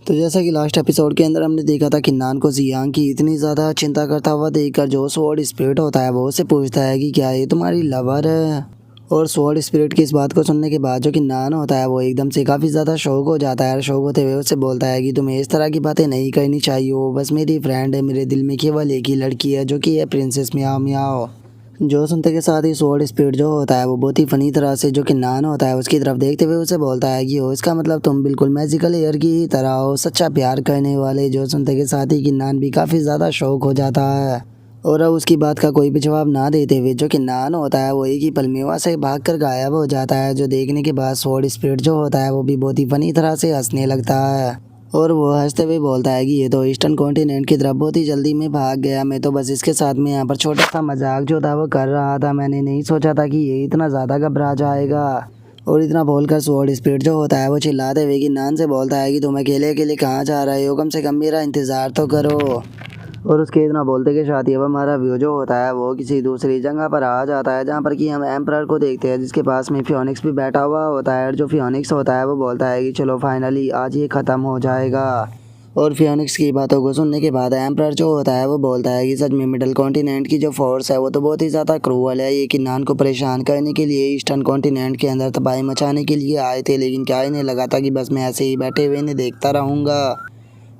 तो जैसा कि लास्ट एपिसोड के अंदर हमने देखा था कि नान को जियांग की इतनी ज़्यादा चिंता करता हुआ देखकर जो स्वॉर्ड स्पिरिट होता है वो उससे पूछता है कि क्या ये तुम्हारी लवर है। और स्वॉर्ड स्पिरिट की इस बात को सुनने के बाद जो कि नान होता है वो एकदम से काफ़ी ज़्यादा शौक हो जाता है और शौक होते हुए उससे बोलता है कि तुम्हें इस तरह की बातें नहीं करनी चाहिए, वो बस मेरी फ्रेंड है, मेरे दिल में केवल एक ही लड़की है जो कि है प्रिंसेस मियाओ मियाओ। जो सुनते के साथ ही स्वॉर्ड स्पिरिट जो होता है वो बहुत ही फनी तरह से जो कि नान होता है उसकी तरफ देखते हुए उसे बोलता है कि हो इसका मतलब तुम बिल्कुल मैजिकल एयर की ही तरह हो, सच्चा प्यार करने वाले। जो सुनते के साथ ही कि नान भी काफ़ी ज़्यादा शौक हो जाता है और अब उसकी बात का कोई भी जवाब ना देते हुए जो कि नान होता है वो एक ही पल में वहाँ से भाग कर गायब हो जाता है। जो देखने के बाद स्वॉर्ड स्पिरिट जो होता है वो भी बहुत ही फनी तरह से हंसने लगता है और वो हंसते हुए बोलता है कि ये तो ईस्टर्न कॉन्टिनेंट की तरफ बहुत ही जल्दी में भाग गया, मैं तो बस इसके साथ में यहाँ पर छोटा सा मजाक जो था वो कर रहा था, मैंने नहीं सोचा था कि ये इतना ज़्यादा घबरा जाएगा। और इतना बोलकर स्वॉर्ड स्पिरिट जो होता है वो चिल्लाते हुए कि नान से बोलता है कि तुम अकेले अकेले कहाँ जा रहे हो, कम से कम मेरा इंतज़ार तो करो। और उसके इतना बोलते के साथ ही अब हमारा व्यू जो होता है वो किसी दूसरी जगह पर आ जाता है जहाँ पर कि हम एम्परर को देखते हैं जिसके पास में फियोनिक्स भी बैठा हुआ होता है। और जो फियोनिक्स होता है वो बोलता है कि चलो फाइनली आज ये ख़त्म हो जाएगा। और फियोनिक्स की बातों को सुनने के बाद एम्परर जो होता है वो बोलता है कि सच में मिडल कॉन्टिनेंट की जो फोर्स है वो तो बहुत ही ज़्यादा क्रूअल है, ये किन्नान को परेशान करने के लिए ईस्टर्न कॉन्टिनेंट के अंदर तबाही मचाने के लिए आए थे, लेकिन क्या इन्हें लगा था कि बस मैं ऐसे ही बैठे हुए इन्हें देखता रहूँगा।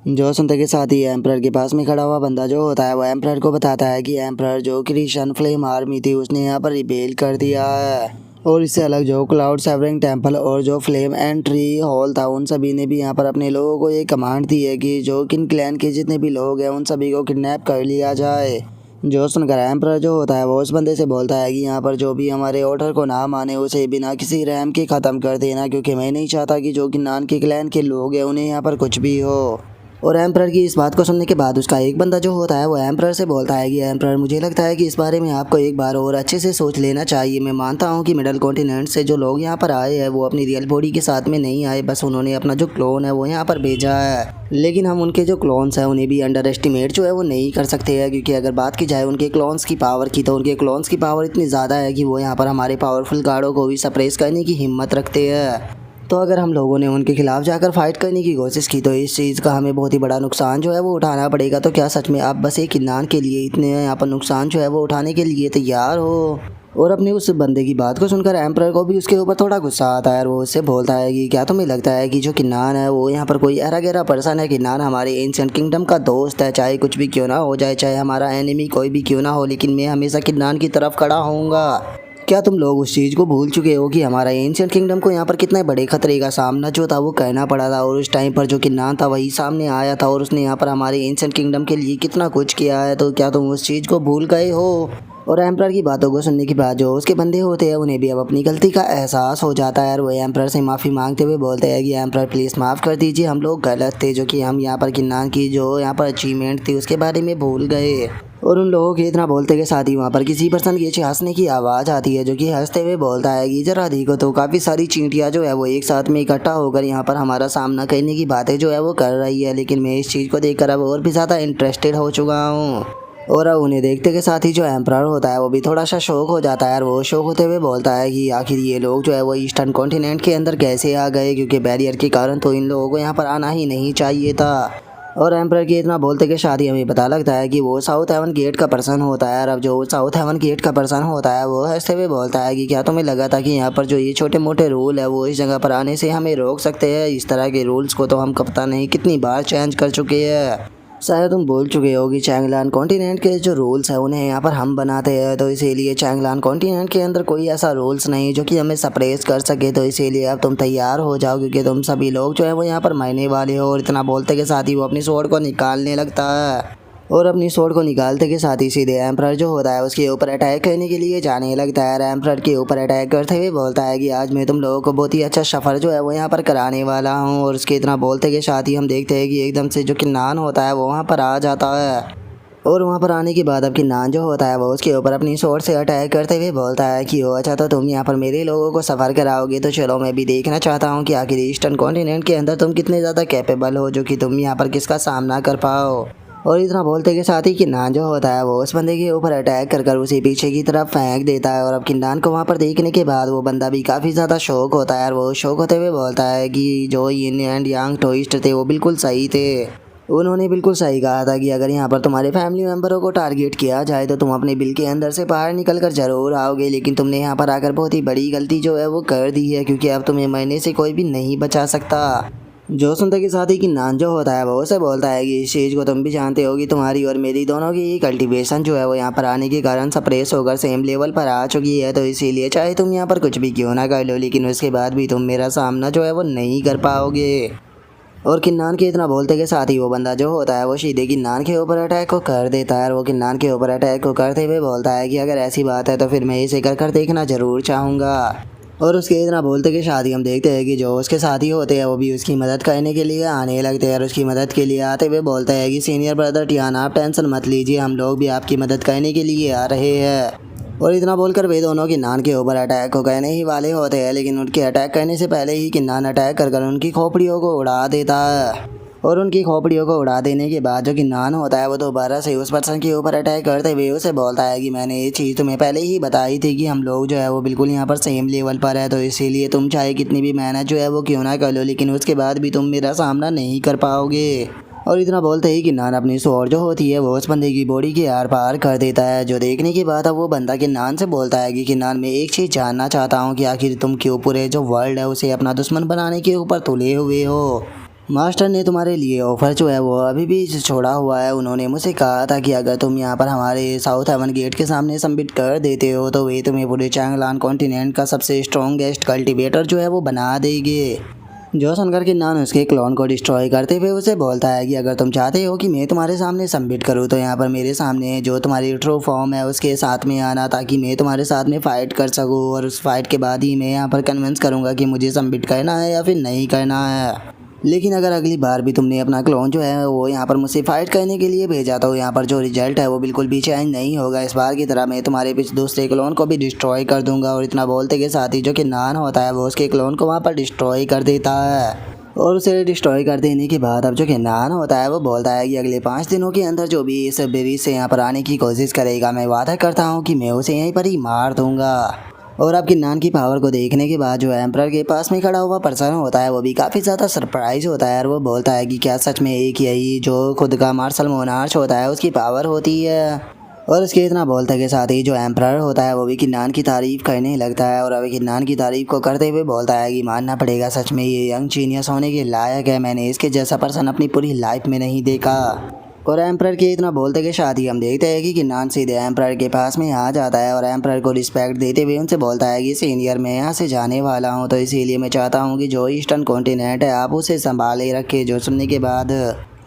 जो सुनते के साथ ही एम्परर के पास में खड़ा हुआ बंदा जो होता है वो एम्परर को बताता है कि एम्परर जो क्रिश्चियन फ्लेम आर्मी थी उसने यहाँ पर रिबेल कर दिया है। और इससे अलग जो क्लाउड सेवरिंग टेम्पल और जो फ्लेम एंड ट्री हॉल था उन सभी ने भी यहाँ पर अपने लोगों को ये कमांड दी है कि जो किन क्लैन के जितने भी लोग हैं उन सभी को किडनैप कर लिया जाए। जो सुनकर एम्परर जो होता है वो उस बंदे से बोलता है कि यहाँ पर जो भी हमारे ऑर्डर को ना माने उसे बिना किसी रहम के ख़त्म कर देना, क्योंकि मैं नहीं चाहता कि जो किन्नान के क्लैन के लोग हैं उन्हें यहाँ पर कुछ भी हो। और एम्परर की इस बात को सुनने के बाद उसका एक बंदा जो होता है वो एम्परर से बोलता है कि एम्परर मुझे लगता है कि इस बारे में आपको एक बार और अच्छे से सोच लेना चाहिए। मैं मानता हूँ कि मिडल कॉन्टिनेंट से जो लोग यहाँ पर आए हैं वो अपनी रियल बॉडी के साथ में नहीं आए, बस उन्होंने अपना जो क्लोन है वो यहाँ पर भेजा है। लेकिन हम उनके जो क्लोन्स हैं उन्हें भी अंडर एस्टिमेट जो है वो नहीं कर सकते हैं, क्योंकि अगर बात की जाए उनके क्लोन्स की पावर की तो उनके क्लोन्स की पावर इतनी ज़्यादा है कि वो यहाँ पर हमारे पावरफुल गार्डों को भी सप्रेस करने की हिम्मत रखते हैं। तो अगर हम लोगों ने उनके खिलाफ जाकर फाइट करने की कोशिश की तो इस चीज़ का हमें बहुत ही बड़ा नुकसान जो है वो उठाना पड़ेगा। तो क्या सच में आप बस एक किन्नान के लिए इतने यहाँ पर नुकसान जो है वो उठाने के लिए तैयार हो? और अपने उस बंदे की बात को सुनकर एम्परर को भी उसके ऊपर थोड़ा गुस्सा आता है और वो उससे बोलता है कि क्या तुम्हें लगता है कि जो किन्नान है वो यहाँ पर कोई ऐरा गहरा पर्सन है? किन्नान हमारे एंशिएंट किंगडम का दोस्त है, चाहे कुछ भी क्यों ना हो जाए, चाहे हमारा एनिमी कोई भी क्यों ना हो, लेकिन मैं हमेशा किन्नान की तरफ खड़ा होऊंगा। क्या तुम लोग उस चीज़ को भूल चुके हो कि हमारा एंशिएंट किंगडम को यहाँ पर कितने बड़े खतरे का सामना जो था वो करना पड़ा था, और उस टाइम पर जो किन्नान था वही सामने आया था और उसने यहाँ पर हमारे एंशिएंट किंगडम के लिए कितना कुछ किया है। तो क्या तुम उस चीज़ को भूल गए हो? और एम्परर की बातों को सुनने के बाद जो उसके बंदे होते हैं उन्हें भी अब अपनी गलती का एहसास हो जाता है और वो एम्परर से माफ़ी मांगते हुए बोलते हैं कि एम्परर प्लीज़ माफ़ कर दीजिए, हम लोग गलत थे, जो कि हम यहाँ पर किन्नान की जो यहाँ पर अचीवमेंट थी उसके बारे में भूल गए। और उन लोगों के इतना बोलते के साथ ही वहाँ पर किसी पर्सन की हंसने की आवाज़ आती है जो कि हंसते हुए बोलता है कि जरा देखो तो काफ़ी सारी चींटियाँ जो है वो एक साथ में इकट्ठा होकर यहाँ पर हमारा सामना करने की बातें जो है वो कर रही है, लेकिन मैं इस चीज़ को देखकर अब और भी ज़्यादा इंटरेस्टेड हो चुका हूँ। और अब उन्हें देखते के साथ ही जो एम्परर होता है वो भी थोड़ा सा शौक हो जाता है और वो शौक होते हुए बोलता है कि आखिर ये लोग जो है वो ईस्टर्न कॉन्टिनेंट के अंदर कैसे आ गए, क्योंकि बैरियर के कारण तो इन लोगों को यहाँ पर आना ही नहीं चाहिए था। और एम्परर के इतना बोलते के साथ ही हमें पता लगता है कि वो साउथ हेवन गेट का पर्सन होता है। और अब जो साउथ हेवन गेट का पर्सन होता है वो हंसते हुए बोलता है कि क्या तुम्हें लगा था कि यहाँ पर जो ये छोटे मोटे रूल है वो इस जगह पर आने से हमें रोक सकते हैं? इस तरह के रूल्स को तो हम पता नहीं कितनी बार चेंज कर चुके हैं। शायद तुम भूल चुके हो कि चैंगलान कॉन्टिनेंट के जो रूल्स हैं उन्हें यहाँ पर हम बनाते हैं, तो इसीलिए चैंगलान कॉन्टिनेंट के अंदर कोई ऐसा रूल्स नहीं जो कि हमें सप्रेस कर सके। तो इसीलिए अब तुम तैयार हो जाओ, क्योंकि तुम सभी लोग जो है वो यहाँ पर मरने वाले हो। और इतना बोलते के साथ ही वो अपनी स्वॉर्ड को निकालने लगता है और अपनी स्वॉर्ड को निकालते के साथ ही सीधे एम्परर जो होता है उसके ऊपर अटैक करने के लिए जाने लगता है। एम्परर के ऊपर अटैक करते हुए बोलता है कि आज मैं तुम लोगों को बहुत ही अच्छा सफ़र जो है वो यहाँ पर कराने वाला हूँ। और उसके इतना बोलते के साथ ही हम देखते हैं कि एकदम से जो किन्नान होता है वो वहाँ पर आ जाता है। और वहाँ पर आने के बाद अब किन्नान जो होता है वो उसके ऊपर अपनी स्वॉर्ड से अटैक करते हुए बोलता है कि ओ अच्छा, तो तुम यहाँ पर मेरे लोगों को सफ़र कराओगे, तो चलो मैं भी देखना चाहता हूँ कि आखिर ईस्टर्न कॉन्टिनेंट के अंदर तुम कितने ज़्यादा कैपेबल हो जो कि तुम यहाँ पर किसका सामना कर पाओ। और इतना बोलते के साथ ही किन्नान जो होता है वो उस बंदे के ऊपर अटैक कर कर उसे पीछे की तरफ फेंक देता है। और अब किन्नान को वहाँ पर देखने के बाद वो बंदा भी काफ़ी ज़्यादा शौक होता है और वो शौक होते हुए बोलता है कि जो यिन एंड यांग टोइस्ट थे वो बिल्कुल सही थे। उन्होंने बिल्कुल सही कहा था कि अगर यहाँ पर तुम्हारे फैमिली मेम्बरों को टारगेट किया जाए तो तुम अपने बिल के अंदर से बाहर निकल कर जरूर आओगे, लेकिन तुमने यहाँ पर आकर बहुत ही बड़ी गलती जो है वो कर दी है, क्योंकि अब तुम्हें मरने से कोई भी नहीं बचा सकता। जो सुनते के साथ ही किन्नान जो होता है वो उसे बोलता है कि इस चीज़ को तुम भी जानते हो कि तुम्हारी और मेरी दोनों की कल्टीवेशन जो है वो यहाँ पर आने के कारण सप्रेस होकर सेम लेवल पर आ चुकी है, तो इसीलिए चाहे तुम यहाँ पर कुछ भी क्यों ना कर लो लेकिन उसके बाद भी तुम मेरा सामना जो है वो नहीं कर पाओगे। और किन्नान के इतना बोलते के साथ ही वो बंदा जो होता है वो सीधे किन्नान के ऊपर अटैक को कर देता है। और वो किन्नान के ऊपर अटैक को करते हुए बोलता है कि अगर ऐसी बात है तो फिर मैं इसे कर कर देखना ज़रूर चाहूँगा। और उसके इतना बोलते के साथ ही हम देखते हैं कि जो उसके साथी होते हैं वो भी उसकी मदद करने के लिए आने लगते हैं। और उसकी मदद के लिए आते हुए बोलते हैं कि सीनियर ब्रदर टियान आप टेंशन मत लीजिए, हम लोग भी आपकी मदद करने के लिए आ रहे हैं। और इतना बोलकर वे दोनों किन्नान के ऊपर अटैक को करने ही वाले होते हैं, लेकिन उनके अटैक करने से पहले ही किन्नान अटैक कर उनकी खोपड़ियों को उड़ा देता है। और उनकी खोपड़ियों को उड़ा देने के बाद जो किन्नान होता है वो दोबारा से उस पर्सन के ऊपर अटैक करते हुए उसे बोलता है कि मैंने ये चीज़ तुम्हें पहले ही बताई थी कि हम लोग जो है वो बिल्कुल यहाँ पर सेम लेवल पर है, तो इसीलिए तुम चाहे कितनी भी मेहनत जो है वो क्यों ना कर लो लेकिन उसके बाद भी तुम मेरा सामना नहीं कर पाओगे। और इतना बोलते ही किन्नान अपनी स्वॉर्ड जो होती है वो उस बंदे की बॉडी के आर पार कर देता है। जो देखने के बाद अब वो बंदा किन्नान से बोलता है कि किन्नान मैं एक चीज़ जानना चाहता हूँ कि आखिर तुम क्यों पूरे जो वर्ल्ड है उसे अपना दुश्मन बनाने के ऊपर तुले हुए हो। मास्टर ने तुम्हारे लिए ऑफ़र जो है वो अभी भी छोड़ा हुआ है। उन्होंने मुझे कहा था कि अगर तुम यहाँ पर हमारे साउथ हेवन गेट के सामने सबमिट कर देते हो तो वे तुम्हें पूरे चांगलान कॉन्टिनेंट का सबसे स्ट्रॉन्गेस्ट कल्टीवेटर जो है वो बना देंगे। जो सुनकर किन्नान उसके क्लोन को डिस्ट्रॉय करते हुए उसे बोलता है कि अगर तुम चाहते हो कि मैं तुम्हारे सामने सबमिट करूँ तो यहाँ पर मेरे सामने जो तुम्हारी ट्रू फॉर्म है उसके साथ में आना, ताकि मैं तुम्हारे साथ में फ़ाइट कर सकूँ और उस फाइट के बाद ही मैं यहाँ पर कन्विंस करूँगा कि मुझे सबमिट करना है या फिर नहीं करना है। लेकिन अगर अगली बार भी तुमने अपना क्लोन जो है वो यहाँ पर मुझसे फाइट करने के लिए भेजा तो यहाँ पर जो रिजल्ट है वो बिल्कुल भी चेंज नहीं होगा। इस बार की तरह मैं तुम्हारे पीछे दूसरे क्लोन को भी डिस्ट्रॉय कर दूंगा। और इतना बोलते के साथ ही जो किन्नान होता है वो उसके क्लोन को वहाँ पर डिस्ट्रॉय कर देता है। और उसे डिस्ट्रॉय कर देने के बाद अब जो किन्नान होता है वो बोलता है कि अगले 5 दिनों के अंदर जो भी इस बेबी से यहाँ पर आने की कोशिश करेगा मैं वादा करता हूँ कि मैं उसे यहीं पर ही मार दूँगा। और अब किन्नान की पावर को देखने के बाद जो एम्परर के पास में खड़ा हुआ पर्सन होता है वो भी काफ़ी ज़्यादा सरप्राइज होता है। और वो बोलता है कि क्या सच में एक यही जो खुद का मार्शल मोनार्च होता है उसकी पावर होती है। और उसके इतना बोलते के साथ ही जो एम्परर होता है वो भी किन्नान की तारीफ़ करने लगता है। और अभी किन्नान की तारीफ़ को करते हुए बोलता है कि मानना पड़ेगा सच में ये यंग जीनियस होने के लायक है, मैंने इसके जैसा पर्सन अपनी पूरी लाइफ में नहीं देखा। और एम्परर के इतना बोलते के साथ ही हम देखते हैं कि किन्नान सीधे एम्परर के पास में आ जाता है और एम्परर को रिस्पेक्ट देते हुए उनसे बोलता है कि सीनियर मैं यहाँ से जाने वाला हूँ, तो इसीलिए मैं चाहता हूँ कि जो ईस्टर्न कॉन्टिनेंट है आप उसे संभाले रखे। जो सुनने के बाद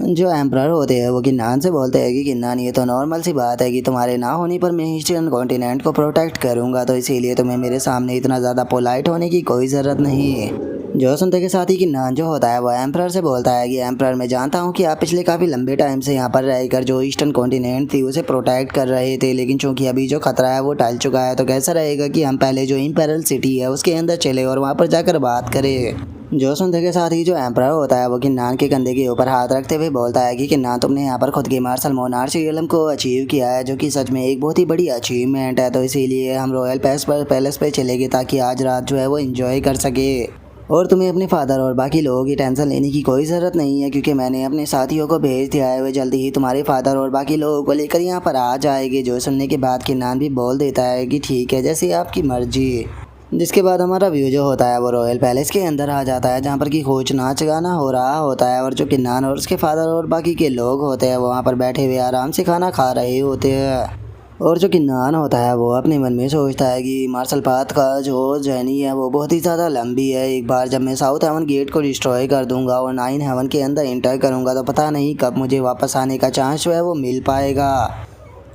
जो एम्परर होते हैं वो किन्नान से बोलते हैं कि किन्नान ये तो नॉर्मल सी बात है कि तुम्हारे ना होने पर मैं ईस्टर्न कॉन्टिनेंट को प्रोटेक्ट करूँगा, तो इसीलिए तुम्हें मेरे सामने इतना ज़्यादा पोलाइट होने की कोई ज़रूरत नहीं है। जो सुनते के साथ ही किन्नान जो होता है वो एम्परर से बोलता है कि एम्परर मैं जानता हूँ कि आप पिछले काफ़ी लंबे टाइम से यहाँ पर रहकर जो ईस्टर्न कॉन्टिनेंट थी उसे प्रोटेक्ट कर रहे थे, लेकिन चूंकि अभी जो खतरा है वो टल चुका है तो कैसा रहेगा कि हम पहले जो इम्पेरल सिटी है उसके अंदर चले और वहाँ पर जाकर बात करें। जो सुनते के साथ ही जो एम्परर होता है वो किन्नान के कंधे के ऊपर हाथ रखते हुए बोलता है कि किन्नान तुमने यहाँ पर खुद के मार्शल मोनार्च रियलम को अचीव किया है, जो कि सच में एक बहुत ही बड़ी अचीवमेंट है, तो इसीलिए हम रॉयल पैलेस पे चले गए ताकि आज रात जो है वो एंजॉय कर सके। और तुम्हें अपने फादर और बाकी लोगों की टेंशन लेने की कोई ज़रूरत नहीं है, क्योंकि मैंने अपने साथियों को भेज दिया है, वे जल्दी ही तुम्हारे फादर और बाकी लोगों को लेकर यहाँ पर आ जाएंगे। जो सुनने के बाद किन्नान भी बोल देता है कि ठीक है जैसे आपकी मर्जी। जिसके बाद हमारा व्यू जो होता है वो रॉयल पैलेस के अंदर आ जाता है, जहाँ पर कि खोज नाच गाना हो रहा होता है और जो किन्नान और उसके फादर और बाकी के लोग होते हैं वो वहाँ पर बैठे हुए आराम से खाना खा रहे होते हैं। और जो किन्नान होता है वो अपने मन में सोचता है कि मार्शल पाथ का जो जर्नी है वो बहुत ही ज़्यादा लंबी है। एक बार जब मैं साउथ हेवन गेट को डिस्ट्रॉय कर दूंगा और 9 हेवन के अंदर इंटर करूंगा तो पता नहीं कब मुझे वापस आने का चांस जो है वो मिल पाएगा।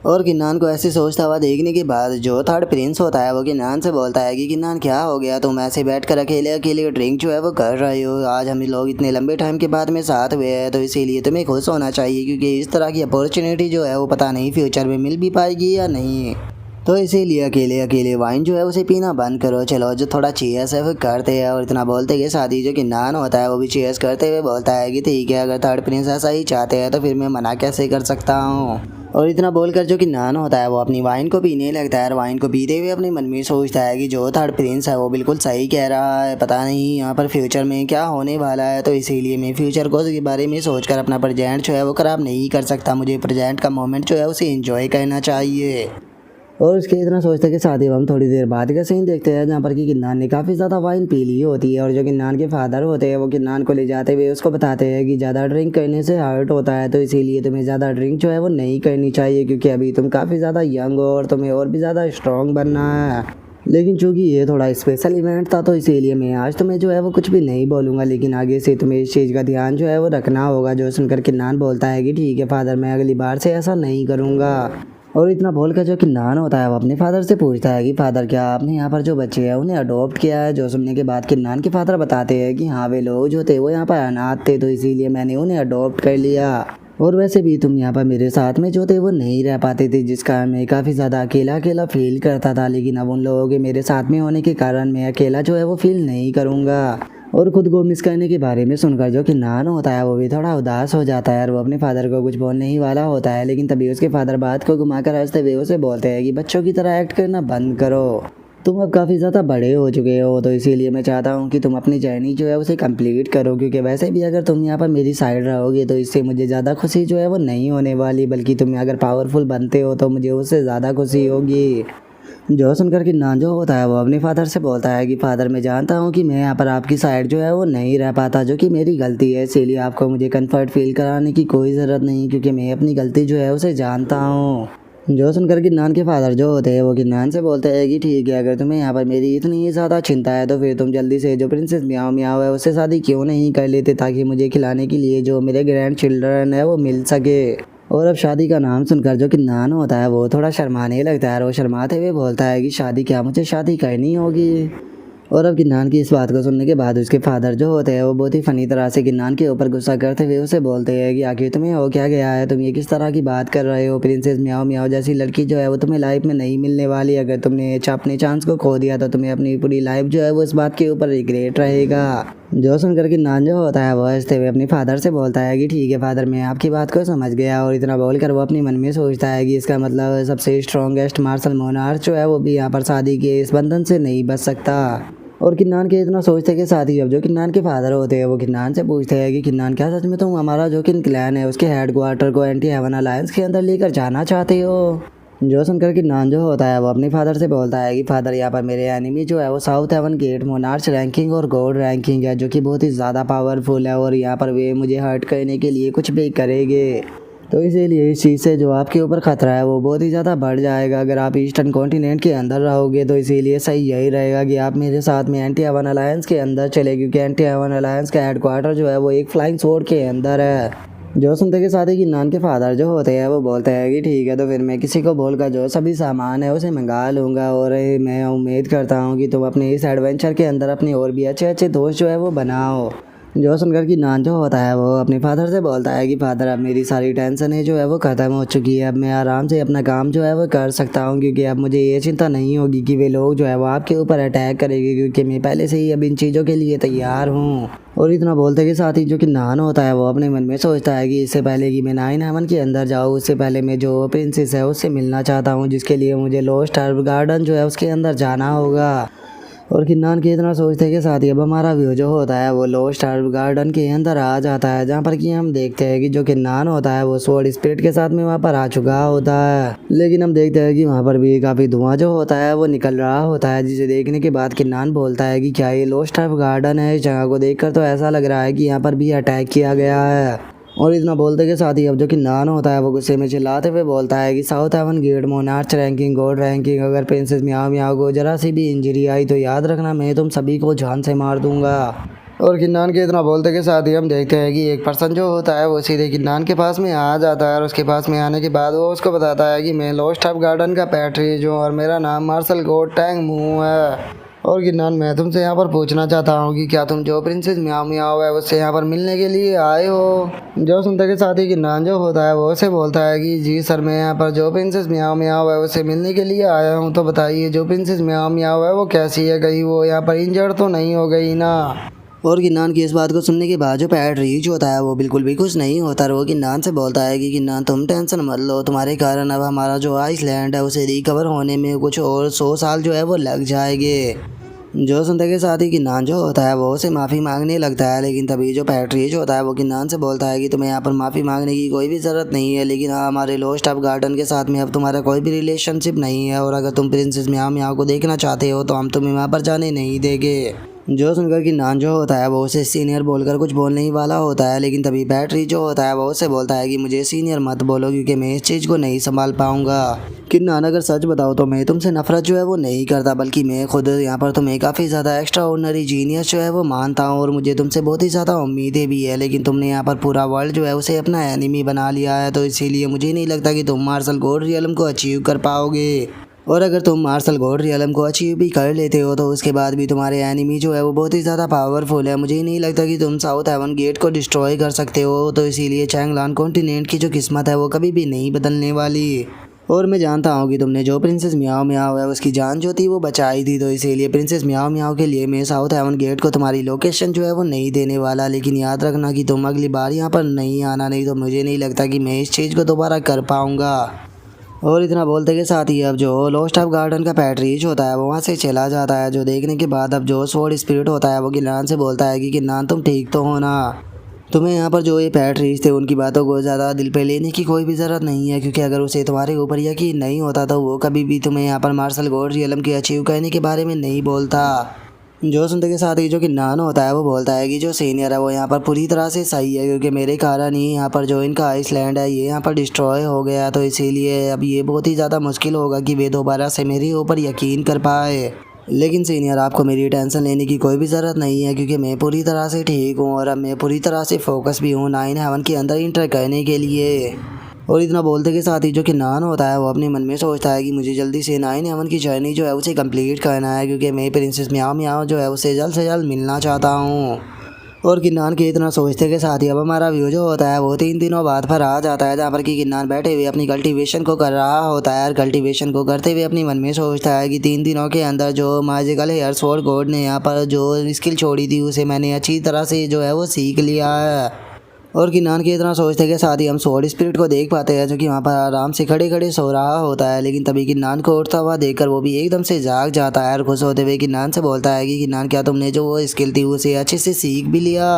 और किन्नान को ऐसे सोचता हुआ देखने के बाद जो थर्ड प्रिंस होता है वो किन्नान से बोलता है कि किन्नान क्या हो गया, तुम ऐसे बैठकर अकेले अकेले ड्रिंक जो है वो कर रहे हो। आज हम लोग इतने लंबे टाइम के बाद में साथ हुए हैं तो इसीलिए तुम्हें खुश होना चाहिए, क्योंकि इस तरह की अपॉर्चुनिटी जो है वो पता नहीं फ्यूचर में मिल भी पाएगी या नहीं। तो इसीलिए अकेले अकेले वाइन जो है उसे पीना बंद करो। चलो जो थोड़ा चीयर्स है वो करते हैं। और इतना बोलते कि साथ ही जो किन्नान होता है वो भी चीयर्स करते हुए बोलता है कि ठीक है, अगर थर्ड प्रिंस ऐसा ही चाहते हैं तो फिर मैं मना कैसे कर सकता हूँ। और इतना बोलकर जो किन्नान होता है वो अपनी वाइन को पीने लगता है। और वाइन को पीते हुए अपने मन में सोचता है कि जो थर्ड प्रिंस है वो बिल्कुल सही कह रहा है, पता नहीं यहाँ पर फ्यूचर में क्या होने वाला है। तो इसीलिए मैं फ्यूचर को के बारे में सोचकर अपना प्रेजेंट जो है वो ख़राब नहीं कर सकता। मुझे प्रेजेंट का मोमेंट जो है उसे एंजॉय करना चाहिए। और उसके इतना सोचते कि शादी हम थोड़ी देर बाद का सीन देखते हैं, जहाँ पर कि किन्नान ने काफ़ी ज़्यादा वाइन पी ली होती है। और जो किन्नान के फादर होते हैं वो किन्नान को ले जाते हुए उसको बताते हैं कि ज़्यादा ड्रिंक करने से हर्ट होता है, तो इसीलिए तुम्हें ज़्यादा ड्रिंक जो है वो नहीं करनी चाहिए, क्योंकि अभी तुम काफ़ी ज़्यादा यंग हो और तुम्हें और भी ज़्यादा स्ट्रॉन्ग बनना है। लेकिन चूंकि ये थोड़ा स्पेशल इवेंट था तो इसीलिए मैं आज तुम्हें जो है वो कुछ भी नहीं बोलूँगा, लेकिन आगे से तुम्हें इस चीज़ का ध्यान जो है वो रखना होगा। जो सुनकर किन्नान बोलता है कि ठीक है फादर, मैं अगली बार से ऐसा नहीं करूँगा। और इतना बोलकर जो किन्नान होता है वो अपने फादर से पूछता है कि फादर, क्या आपने यहाँ पर जो बच्चे हैं उन्हें अडॉप्ट किया है। जो सुनने के बाद किन्नान के फादर बताते हैं कि हाँ, वे लोग जो थे वो यहाँ पर अनाथ थे, तो इसीलिए मैंने उन्हें अडॉप्ट कर लिया। और वैसे भी तुम यहाँ पर मेरे साथ में जो थे वो नहीं रह पाते थे, जिसका मैं काफ़ी ज़्यादा अकेला अकेला फील करता था। लेकिन अब उन लोगों के मेरे साथ में होने के कारण मैं अकेला जो है वो फील नहीं करूँगा। और खुद को मिस करने के बारे में सुनकर जो किन्नान होता है वो भी थोड़ा उदास हो जाता है और वो अपने फादर को कुछ बोलने ही वाला होता है। लेकिन तभी उसके फादर बात को घुमाकर हंसते हुए उसे बोलते हैं कि बच्चों की तरह एक्ट करना बंद करो, तुम अब काफ़ी ज़्यादा बड़े हो चुके हो, तो इसीलिए मैं चाहता हूँ कि तुम अपनी जर्नी जो है उसे कंप्लीट करो। क्योंकि वैसे भी अगर तुम यहाँ पर मेरी साइड रहोगे तो इससे मुझे ज़्यादा खुशी जो है वो नहीं होने वाली, बल्कि तुम अगर पावरफुल बनते हो तो मुझे उससे ज़्यादा खुशी होगी। जो सुनकर किन्नान जो होता है वो अपने फादर से बोलता है कि फादर, मैं जानता हूँ कि मैं यहाँ पर आपकी साइड जो है वो नहीं रह पाता, जो कि मेरी गलती है, इसीलिए आपको मुझे कंफर्ट फील कराने की कोई ज़रूरत नहीं, क्योंकि मैं अपनी गलती जो है उसे जानता हूँ। जो सुनकर किन्नान के फादर जो होते हैं वो किन्नान से बोलते हैं कि ठीक है, अगर तुम्हें यहाँ पर मेरी इतनी ही ज़्यादा चिंता है तो फिर तुम जल्दी से जो प्रिंसेस म्याओ म्याओ है उससे शादी क्यों नहीं कर लेते, ताकि मुझे खिलाने के लिए जो मेरे ग्रैंड चिल्ड्रन है वो मिल सके। और अब शादी का नाम सुनकर जो किन्नान होता है वो थोड़ा शर्माने लगता है और वो शर्माते हुए बोलता है कि शादी क्या, मुझे शादी करनी होगी। और अब किन्नान की इस बात को सुनने के बाद उसके फादर जो होते हैं वो बहुत ही फनी तरह से किन्नान के ऊपर गुस्सा करते हुए उसे बोलते हैं कि आखिर तुम्हें हो क्या गया है, तुम ये किस तरह की बात कर रहे हो। प्रिंसेस म्याओ म्याओ जैसी लड़की जो है वो तुम्हें लाइफ में नहीं मिलने वाली। अगर तुमने अपने चांस को खो दिया तो तुम्हें अपनी पूरी लाइफ जो है वो इस बात के ऊपर रिग्रेट रहेगा। जो सुनकर किन्नान जो होता है वो हंसते हुए अपने फादर से बोलता है कि ठीक है फादर, मैं आपकी बात को समझ गया। और इतना बोलकर वो अपने मन में सोचता है कि इसका मतलब सबसे स्ट्रॉन्गेस्ट मार्शल मोनार्च जो है वो भी यहाँ पर शादी के इस बंधन से नहीं बच सकता। और किन्नान के इतना सोचते के साथ ही अब जो किन्नान के फादर होते हैं वो किन्नान से पूछते हैं कि किन्नान, क्या सच में तुम हमारा जो किन क्लैन है उसके हेडक्वार्टर को एंटी हेवन अलायंस के अंदर लेकर जाना चाहते हो। जो सुनकर किन्नान जो होता है वो अपने फादर से बोलता है कि फादर, यहाँ पर मेरे एनिमी जो है वो South Heaven Gate Monarch ranking और गॉड रैंकिंग है, जो कि बहुत ही ज़्यादा पावरफुल है और यहाँ पर वे मुझे हर्ट करने के लिए कुछ भी करेंगे। तो इसीलिए इस चीज़ से जो आपके ऊपर ख़तरा है वो बहुत ही ज़्यादा बढ़ जाएगा अगर आप ईस्टर्न कॉन्टिनेंट के अंदर रहोगे। तो इसीलिए सही यही रहेगा कि आप मेरे साथ में एंटी हेवन अलायंस के अंदर चले, क्योंकि एंटी हेवन अलायंस का हेडक्वार्टर जो है वो एक फ्लाइंग स्वॉर्ड के अंदर है। जो सुनते के साथ ही किन्नान के फादर जो होते हैं वो बोलते हैं कि ठीक है, तो फिर मैं किसी को बोलकर जो सभी सामान है उसे मंगा लूँगा। और मैं उम्मीद करता हूँ कि तुम अपने इस एडवेंचर के अंदर अपने और भी अच्छे अच्छे दोस्त जो है वो बनाओ। जो सुनकर किन्नान जो होता है वो अपने फादर से बोलता है कि फादर, अब मेरी सारी टेंशन जो है वो ख़त्म हो चुकी है, अब मैं आराम से अपना काम जो है वो कर सकता हूँ, क्योंकि अब मुझे ये चिंता नहीं होगी कि वे लोग जो है वो आपके ऊपर अटैक करेंगे, क्योंकि मैं पहले से ही अब इन चीज़ों के लिए तैयार हूँ। और इतना बोलते के साथ ही जो किन्नान होता है वो अपने मन में सोचता है कि इससे पहले कि मैं नाइन हेवन के अंदर जाऊँ उससे पहले मैं जो प्रिंसेस है उससे मिलना चाहता हूँ, जिसके लिए मुझे लोस्ट हर्ब गार्डन जो है उसके अंदर जाना होगा। और किन्नान के इतना सोचते के साथ ही अब हमारा व्यू जो होता है वो लोस्ट हर्ब गार्डन के अंदर आ जाता है, जहाँ पर कि हम देखते हैं कि जो किन्नान होता है वो स्वॉर्ड स्पिरिट के साथ में वहाँ पर आ चुका होता है। लेकिन हम देखते हैं कि वहाँ पर भी काफ़ी धुआं जो होता है वो निकल रहा होता है, जिसे देखने के बाद किन्नान बोलता है कि क्या ये लोस्ट हर्ब गार्डन है। इस जगह को देखकर तो ऐसा लग रहा है कि यहाँ पर भी अटैक किया गया है। और इतना बोलते के साथ ही अब जो किन्नान होता है वो गुस्से में चिल्लाते हुए बोलता है कि South Heaven Gate Monarch ranking God ranking, अगर प्रिंसेस म्याओ म्याओ को जरा सी भी इंजरी आई तो याद रखना मैं तुम सभी को जान से मार दूंगा। और किन्नान के इतना बोलते के साथ ही हम देखते हैं कि एक पर्सन जो होता है वो सीधे किन्नान के पास में आ जाता है और उसके पास में आने के बाद वो उसको बताता है कि मैं लोस्ट हब गार्डन का पैट्रीज हूँ और मेरा नाम मार्शल गोड टैंग मू है। और किन्नान मैं तुमसे यहाँ पर पूछना चाहता हूँ कि क्या तुम जो प्रिंसेस म्याओ म्याओ है उससे यहाँ पर मिलने के लिए आए हो। जो सुनते के साथ ही किन्नान जो होता है वो उसे बोलता है कि जी सर, मैं यहाँ पर जो प्रिंसेस म्याओ म्याओ है उससे मिलने के लिए आया हूँ। तो बताइए जो प्रिंसेस म्याओ म्याओ है वो कैसी है, कहीं वो यहाँ पर इंजर्ड तो नहीं हो गई ना। और किन्नान की इस बात को सुनने के बाद जो पैट रीच होता है वो बिल्कुल भी खुश नहीं होता और वो किन्नान से बोलता है कि किन्नान तुम टेंशन मत लो, तुम्हारे कारण अब हमारा जो आइसलैंड है उसे रिकवर होने में कुछ और 100 साल जो है वो लग जाएंगे। जो सुनते के साथ ही किन्नान जो होता है वो उसे माफ़ी मांगने लगता है, लेकिन तभी जो पैट रीच होता है वो किन्नान से बोलता है कि तुम्हें यहाँ पर माफ़ी मांगने की कोई भी ज़रूरत नहीं है, लेकिन हाँ हमारे लोस्ट ऑफ गार्डन के साथ में अब तुम्हारा कोई भी रिलेशनशिप नहीं है और अगर तुम प्रिंसेस म्याओ म्याओ को देखना चाहते हो तो हम तुम्हें वहाँ पर जाने नहीं देंगे। जो सुनकर किन्नान जो होता है वो उसे सीनियर बोलकर कुछ बोलने ही वाला होता है, लेकिन तभी बैटरी जो होता है वो उसे बोलता है कि मुझे सीनियर मत बोलो क्योंकि मैं इस चीज़ को नहीं संभाल पाऊंगा। किन्नान अगर सच बताओ तो मैं तुमसे नफरत जो है वो नहीं करता, बल्कि मैं खुद यहाँ पर तुम्हें काफ़ी ज़्यादा एक्स्ट्रा ऑर्डिनरी जीनियस जो है वो मानता हूँ और मुझे तुमसे बहुत ही ज़्यादा उम्मीदें भी है, लेकिन तुमने यहाँ पर पूरा वर्ल्ड जो है उसे अपना एनिमी बना लिया है, तो इसीलिए मुझे नहीं लगता कि तुम मार्शल गोल्ड रियलम को अचीव कर पाओगे। और अगर तुम मार्शल गोल्ड रियलम को अचीव भी कर लेते हो तो उसके बाद भी तुम्हारे एनिमी जो है वो बहुत ही ज़्यादा पावरफुल है। मुझे ही नहीं लगता कि तुम साउथ हेवन गेट को डिस्ट्रॉय कर सकते हो, तो इसीलिए चैंगलान कॉन्टिनेंट की जो किस्मत है वो कभी भी नहीं बदलने वाली। और मैं जानता हूँ कि तुमने जो प्रिंसेस म्याओ म्याओ है उसकी जान जो थी वो बचाई थी, तो इसीलिए प्रिंसेस म्याओ म्याओ के लिए मैं साउथ हेवन गेट को तुम्हारी लोकेशन जो है वो नहीं देने वाला, लेकिन याद रखना कि तुम अगली बार यहाँ पर नहीं आना, नहीं तो मुझे नहीं लगता कि मैं इस चीज़ को दोबारा कर पाऊँगा। और इतना बोलते के साथ ही अब जो लॉस्ट ऑफ गार्डन का पैट रीच होता है वो वहाँ से चला जाता है। जो देखने के बाद अब जो स्वॉर्ड स्पिरिट होता है वो किन्नान से बोलता है कि किन्नान तुम ठीक तो हो ना, तुम्हें यहाँ पर जो ये पैट रीच थे उनकी बातों को ज़्यादा दिल पे लेने की कोई भी ज़रूरत नहीं है, क्योंकि अगर उसे तुम्हारे ऊपर यकीन नहीं होता तो वो कभी भी तुम्हें यहाँ पर मार्शल गोल्ड रियलम के अचीव करने के बारे में नहीं बोलता। जो सुनते के साथ ही जो किन्नान होता है वो बोलता है कि जो सीनियर है वो यहाँ पर पूरी तरह से सही है, क्योंकि मेरे कारण ही यहाँ पर जो इनका आइसलैंड है ये यहाँ पर डिस्ट्रॉय हो गया, तो इसीलिए अब ये बहुत ही ज़्यादा मुश्किल होगा कि वे दोबारा से मेरे ऊपर यकीन कर पाए। लेकिन सीनियर आपको मेरी टेंशन लेने की कोई भी ज़रूरत नहीं है, क्योंकि मैं पूरी तरह से ठीक हूँ और अब मैं पूरी तरह से फोकस भी हूँ 9 हेवन के अंदर इंटर करने के लिए। और इतना बोलते के साथ ही जो किन्नान होता है वो अपने मन में सोचता है कि मुझे जल्दी से 9 हेवन की जर्नी जो है उसे कंप्लीट करना है, क्योंकि मैं प्रिंसेस म्याओ म्याओ जो है उसे जल्द से जल्द मिलना चाहता हूँ। और किन्नान के इतना सोचते के साथ ही अब हमारा व्यू जो होता है वो 3 दिनों बाद पर आ जाता है, जहाँ पर कि किन्नान बैठे हुए अपनी कल्टीवेशन को कर रहा होता है और कल्टीवेशन को करते हुए अपने मन में सोचता है कि 3 दिनों के अंदर जो मैजिकल हेयर स्वॉर्ड गॉड ने यहाँ पर जो स्किल छोड़ी थी उसे मैंने अच्छी तरह से जो है वो सीख लिया है। और किन्नान के इतना सोचते के साथ ही हम स्वॉर्ड स्पिरिट को देख पाते हैं जो कि वहाँ पर आराम से खड़े खड़े सो रहा होता है, लेकिन तभी किन्नान को उठता हुआ देखकर वो भी एकदम से जाग जाता है और खुश होते हुए किन्नान से बोलता है कि किन्नान क्या तुमने जो वो स्किल थी उसे अच्छे से सीख भी लिया।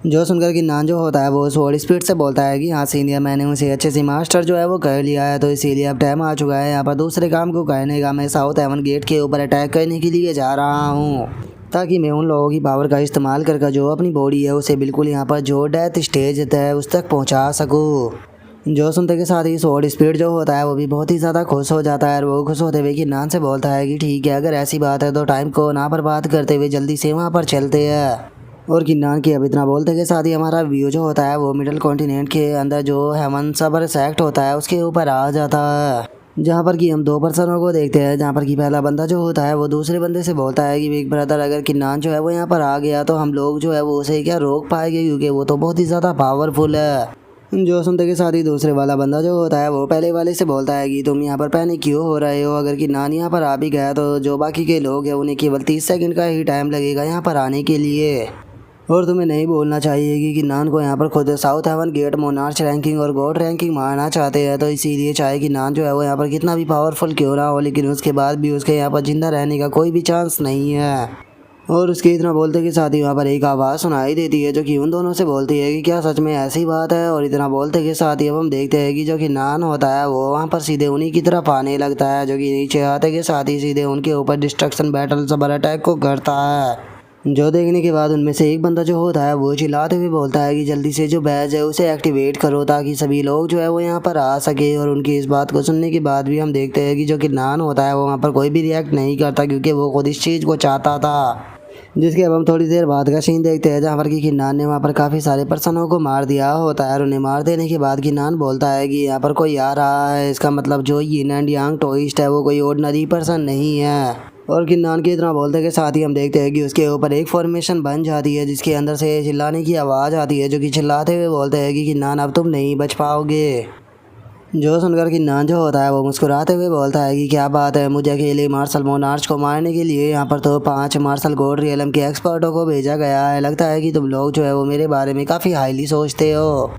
जो सुनकर किन्नान जो होता है वो स्वॉर्ड स्पिरिट से बोलता है कि हाँ सीनियर, मैंने उसे अच्छे से मास्टर जो है वो कर लिया है, तो इसीलिए अब टाइम आ चुका है यहाँ पर दूसरे काम को करने का। मैं साउथ हेवन गेट के ऊपर अटैक करने के लिए जा रहा हूँ, ताकि मैं उन लोगों की पावर का इस्तेमाल करके जो अपनी बॉडी है उसे बिल्कुल यहाँ पर जो डेथ स्टेज है उस तक पहुँचा सकूँ। जो सुनते के साथ ही स्वॉर्ड स्पिरिट जो होता है वो भी बहुत ही ज़्यादा खुश हो जाता है और वो खुश होते हुए किन्नान से बोलता है कि ठीक है, अगर ऐसी बात है तो टाइम को ना बर्बाद करते हुए जल्दी से वहाँ पर चलते हैं। और किन्नान की अब इतना बोलते के साथ ही हमारा व्यू जो होता है वो मिडल कॉन्टिनेंट के अंदर जो हेवन सबर सेक्ट होता है उसके ऊपर आ जाता है, जहाँ पर कि हम 2 पर्सनों को देखते हैं, जहाँ पर कि पहला बंदा जो होता है वो दूसरे बंदे से बोलता है कि बिग ब्रदर अगर किन्नान जो है वो यहाँ पर आ गया तो हम लोग जो है वो उसे क्या रोक पाएंगे, क्योंकि वो तो बहुत ही ज़्यादा पावरफुल है। जो सुनते के साथ ही दूसरे वाला बंदा जो होता है वो पहले वाले से बोलता है कि तुम यहाँ पर पैनिक क्यों हो रहे हो, अगर किन्नान यहाँ पर आ भी गया तो जो बाकी के लोग हैं उन्हें केवल 30 सेकंड का ही टाइम लगेगा यहाँ पर आने के लिए। और तुम्हें नहीं बोलना चाहिए कि किन्नान को यहाँ पर खुद South Heaven Gate Monarch ranking और गॉड रैंकिंग मारना चाहते हैं, तो इसीलिए चाहे किन्नान जो है वो यहाँ पर कितना भी पावरफुल क्यों ना हो, लेकिन उसके बाद भी उसके यहाँ पर जिंदा रहने का कोई भी चांस नहीं है। और उसके इतना बोलते के साथ ही वहाँ पर एक आवाज़ सुनाई देती है जो कि उन दोनों से बोलती है कि क्या सच में ऐसी बात है। और इतना बोलते के साथ ही अब हम देखते हैं कि जो किन्नान होता है वो वहाँ पर सीधे उन्हीं की तरफ आने लगता है, जो कि नीचे आते के साथ ही सीधे उनके ऊपर डिस्ट्रक्शन बैटल सबर अटैक को करता है। जो देखने के बाद उनमें से एक बंदा जो होता है वो चिल्लाते हुए बोलता है कि जल्दी से जो बैज है उसे एक्टिवेट करो ताकि सभी लोग जो है वो यहाँ पर आ सके। और उनकी इस बात को सुनने के बाद भी हम देखते हैं कि जो किन्नान होता है वो वहाँ पर कोई भी रिएक्ट नहीं करता, क्योंकि वो खुद इस चीज़ को चाहता था। जिसके अब हम थोड़ी देर बाद का सीन देखते हैं, जहाँ पर कि किन्नान ने वहाँ पर काफ़ी सारे पर्सनों को मार दिया होता है और उन्हें मार देने के बाद किन्नान बोलता है कि यहाँ पर कोई आ रहा है, इसका मतलब जो यिन एंड यांग टोइस्ट है वो कोई ऑर्डिनरी पर्सन नहीं है। और किन्नान के इतना बोलते के साथ ही हम देखते हैं कि उसके ऊपर एक फॉर्मेशन बन जाती है जिसके अंदर से चिल्लाने की आवाज़ आती है, जो कि चिल्लाते हुए बोलते हैं कि किन्नान अब तुम नहीं बच पाओगे। जो सुनकर किन्नान जो होता है वो मुस्कुराते हुए बोलता है कि क्या बात है, मुझे अकेले मार्शल मोनार्च को मारने के लिए यहाँ पर तो 5 मार्शल गोल्ड रियलम के एक्सपर्टों को भेजा गया है। लगता है कि तुम लोग जो है वो मेरे बारे में काफ़ी हाईली सोचते हो।